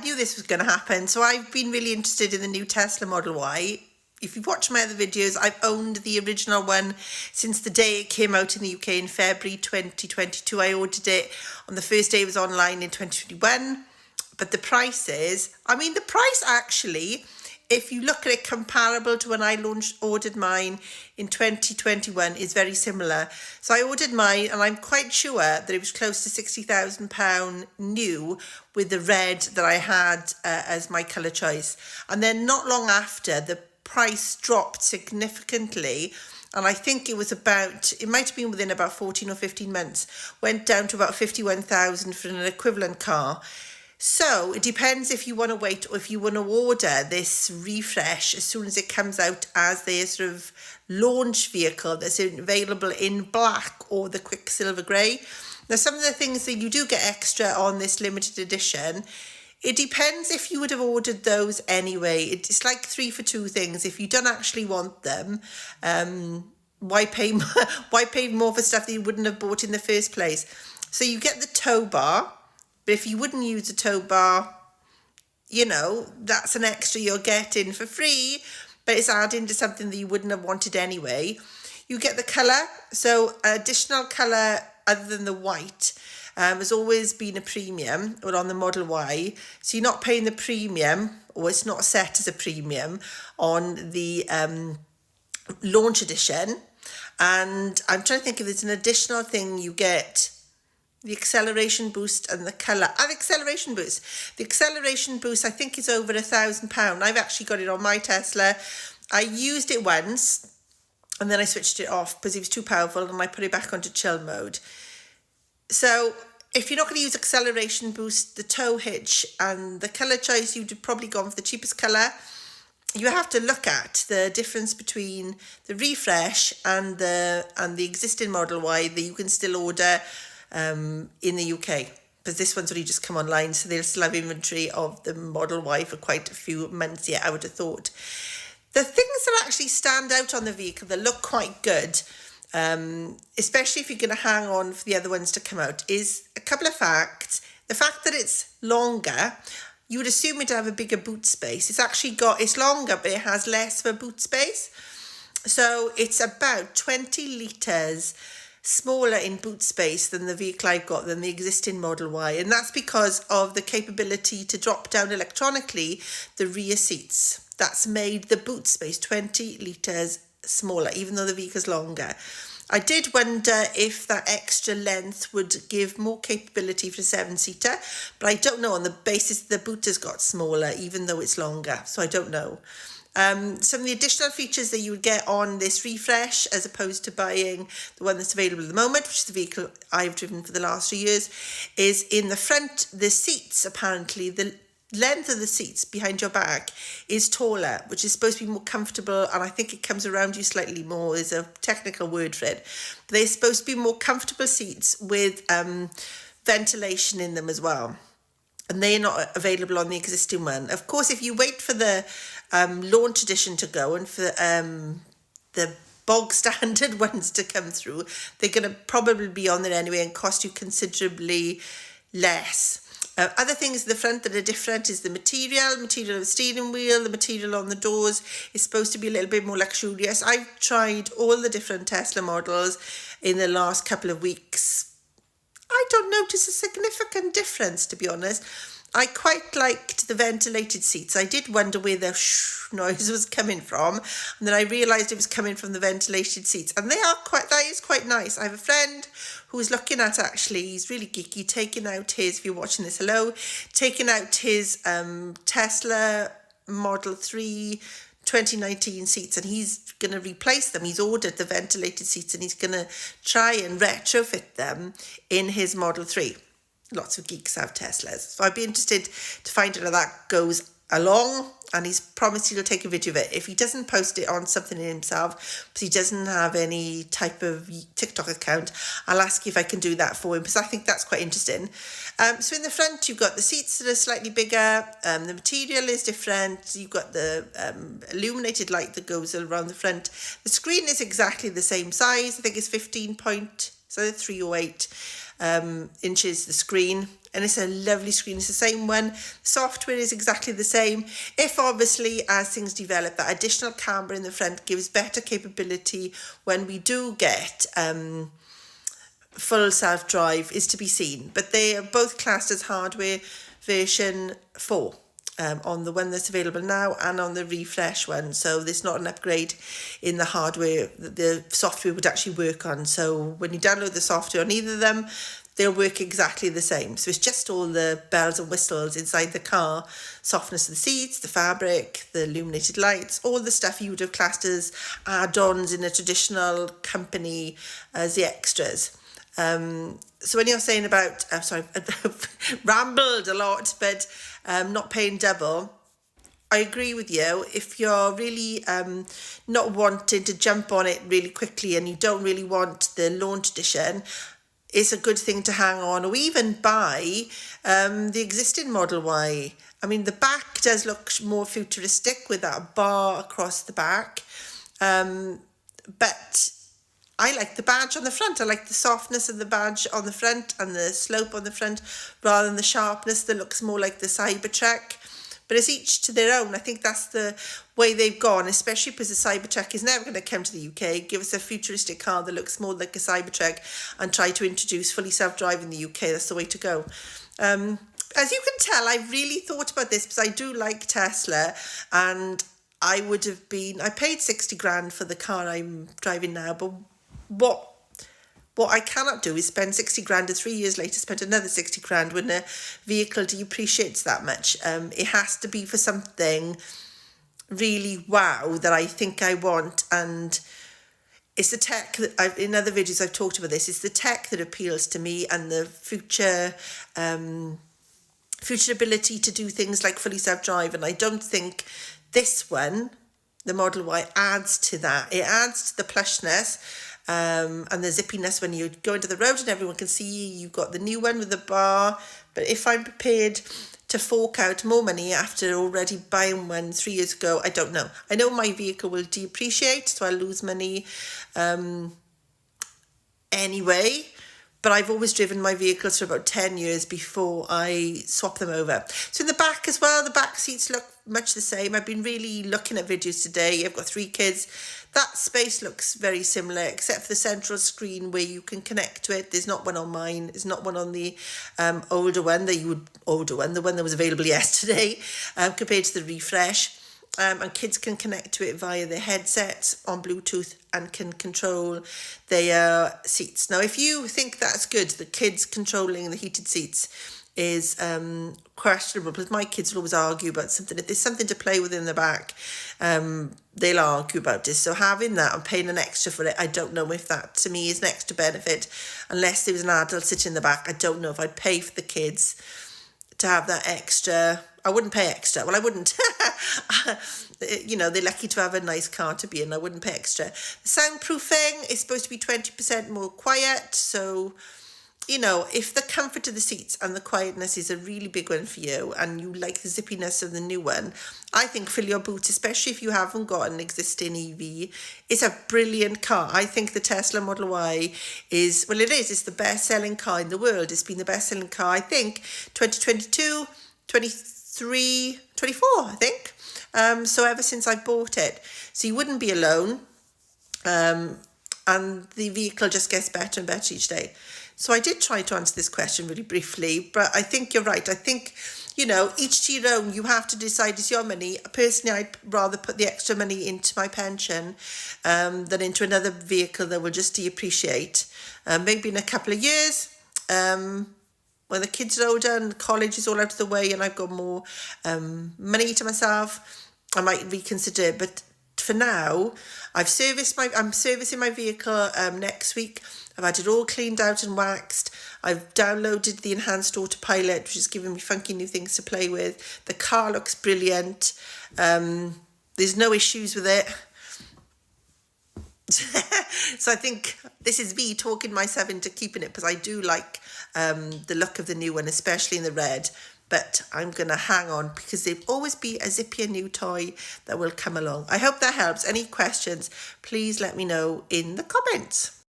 knew this was going to happen, so I've been really interested in the new Tesla Model Y. If you've watched my other videos, I've owned the original one since the day it came out in the UK in February 2022. I ordered it on the first day it was online in 2021. But the price actually, if you look at it comparable to when I ordered mine in 2021, is very similar. So I ordered mine, and I'm quite sure that it was close to £60,000 new with the red that I had as my colour choice. And then not long after, the price dropped significantly. And I think it might have been within about 14 or 15 months, went down to about 51,000 for an equivalent car. So it depends if you want to wait or if you want to order this refresh as soon as it comes out as their sort of launch vehicle that's available in black or the Quicksilver grey. Now, some of the things that you do get extra on this limited edition, it depends if you would have ordered those anyway. It's like 3 for 2 things. If you don't actually want them, why pay more for stuff that you wouldn't have bought in the first place? So you get the tow bar. But if you wouldn't use a tow bar, that's an extra you're getting for free, but it's adding to something that you wouldn't have wanted anyway. You get the colour. So additional colour other than the white has always been a premium or on the Model Y. So you're not paying the premium, or it's not set as a premium on the launch edition. And I'm trying to think if there's an additional thing you get. The acceleration boost and the colour. The acceleration boost, I think, is over £1,000. I've actually got it on my Tesla. I used it once and then I switched it off because it was too powerful, and I put it back onto chill mode. So if you're not going to use acceleration boost, the tow hitch and the colour choice, you'd have probably gone for the cheapest colour. You have to look at the difference between the refresh and the existing Model Y that you can still order in the UK, because this one's only just come online, so they'll still have inventory of the Model Y for quite a few months yet, I would have thought. The things that actually stand out on the vehicle that look quite good, especially if you're going to hang on for the other ones to come out, is a couple of facts. The fact that it's longer, you would assume it'd have a bigger boot space. It's longer, but it has less of a boot space. So it's about 20 litres smaller in boot space than the vehicle I've got, than the existing Model Y. And that's because of the capability to drop down electronically the rear seats. That's made the boot space 20 litres smaller, even though the vehicle's longer. I did wonder if that extra length would give more capability for a 7-seater, but I don't know, on the basis the boot has got smaller, even though it's longer. So I don't know. Some of the additional features that you would get on this refresh, as opposed to buying the one that's available at the moment, which is the vehicle I've driven for the last 3 years, is in the front, the seats, apparently, the length of the seats behind your back is taller, which is supposed to be more comfortable, and I think it comes around you slightly more. There's a technical word for it. But they're supposed to be more comfortable seats with ventilation in them as well. And they're not available on the existing one. Of course, if you wait for the launch edition to go and for the bog standard ones to come through, they're going to probably be on there anyway and cost you considerably less. Other things at the front that are different is the material of the steering wheel, the material on the doors is supposed to be a little bit more luxurious. I've tried all the different Tesla models in the last couple of weeks. I don't notice a significant difference, to be honest. I quite liked the ventilated seats. I did wonder where the noise was coming from, and then I realised it was coming from the ventilated seats. And that is quite nice. I have a friend who's looking at, actually, he's really geeky, taking out his, if you're watching this, hello, taking out his Tesla Model 3 2019 seats, and he's going to replace them. He's ordered the ventilated seats and he's going to try and retrofit them in his Model 3. Lots of geeks have Teslas. So I'd be interested to find out how that goes along, and he's promised he'll take a video of it. If he doesn't post it on something himself, because he doesn't have any type of TikTok account, I'll ask if I can do that for him, because I think that's quite interesting. So in the front, you've got the seats that are slightly bigger. The material is different. You've got the illuminated light that goes around the front. The screen is exactly the same size. I think it's 15 point, so 308. inches the screen, and it's a lovely screen. It's the same one. Software is exactly the same. If obviously as things develop, that additional camera in the front gives better capability when we do get full self-drive is to be seen, but they are both classed as hardware version 4 on the one that's available now and on the refresh one. So there's not an upgrade in the hardware that the software would actually work on. So when you download the software on either of them, they'll work exactly the same. So it's just all the bells and whistles inside the car, softness of the seats, the fabric, the illuminated lights, all the stuff you would have classed as add-ons in a traditional company as the extras. So when you're saying about, I'm sorry, I've rambled a lot, but not paying double, I agree with you. If you're really not wanting to jump on it really quickly and you don't really want the launch edition, it's a good thing to hang on or even buy the existing Model Y. I mean, the back does look more futuristic with that bar across the back, but I like the badge on the front. I like the softness of the badge on the front and the slope on the front rather than the sharpness that looks more like the Cybertruck. But it's each to their own. I think that's the way they've gone, especially because the Cybertruck is never going to come to the UK, give us a futuristic car that looks more like a Cybertruck and try to introduce fully self-drive in the UK. That's the way to go. As you can tell, I've really thought about this because I do like Tesla, and I paid 60 grand for the car I'm driving now, but what I cannot do is spend 60 grand and 3 years later spend another 60 grand when a vehicle depreciates that much. It has to be for something really wow that I think I want, and it's the tech that in other videos I've talked about this. It's the tech that appeals to me and the future ability to do things like fully self-drive, and I don't think this one, the Model Y, adds to that. It adds to the plushness and the zippiness when you go into the road and everyone can see you. You've got the new one with the bar, but if I'm prepared to fork out more money after already buying one 3 years ago, I don't know. I know my vehicle will depreciate, so I'll lose money anyway, but I've always driven my vehicles for about 10 years before I swap them over. So in the back as well, the back seats look much the same. I've been really looking at videos today. I've got 3 kids. That space looks very similar, except for the central screen where you can connect to it. There's not one on mine. There's not one on the older one, the one that was available yesterday, compared to the refresh. And kids can connect to it via their headsets on Bluetooth and can control their seats. Now, if you think that's good, the kids controlling the heated seats is questionable, because my kids will always argue about something. If there's something to play with in the back, they'll argue about this. So having that and paying an extra for it, I don't know if that to me is an extra benefit. Unless there was an adult sitting in the back, I don't know if I'd pay for the kids to have that extra. I wouldn't pay extra. Well, I wouldn't. You know, they're lucky to have a nice car to be in. I wouldn't pay extra. The soundproofing is supposed to be 20% more quiet. So, you know, if the comfort of the seats and the quietness is a really big one for you and you like the zippiness of the new one, I think fill your boots, especially if you haven't got an existing EV. It's a brilliant car. I think the Tesla Model Y is, well, it's the best-selling car in the world. It's been the best-selling car, I think, 2022, 23, 24, I think. So ever since I bought it. So you wouldn't be alone. And the vehicle just gets better and better each day. So I did try to answer this question really briefly, but I think you're right. I think, you know, each to your own. You have to decide it's your money. Personally, I'd rather put the extra money into my pension than into another vehicle that will just depreciate. Maybe in a couple of years, when the kids are older and college is all out of the way and I've got more money to myself, I might reconsider it. But for now, I'm servicing my vehicle next week. I've had it all cleaned out and waxed. I've downloaded the enhanced autopilot, which is giving me funky new things to play with. The car looks brilliant. There's no issues with it. So I think this is me talking myself into keeping it, because I do like the look of the new one, especially in the red. But I'm going to hang on because there'll always be a zippier new toy that will come along. I hope that helps. Any questions, please let me know in the comments.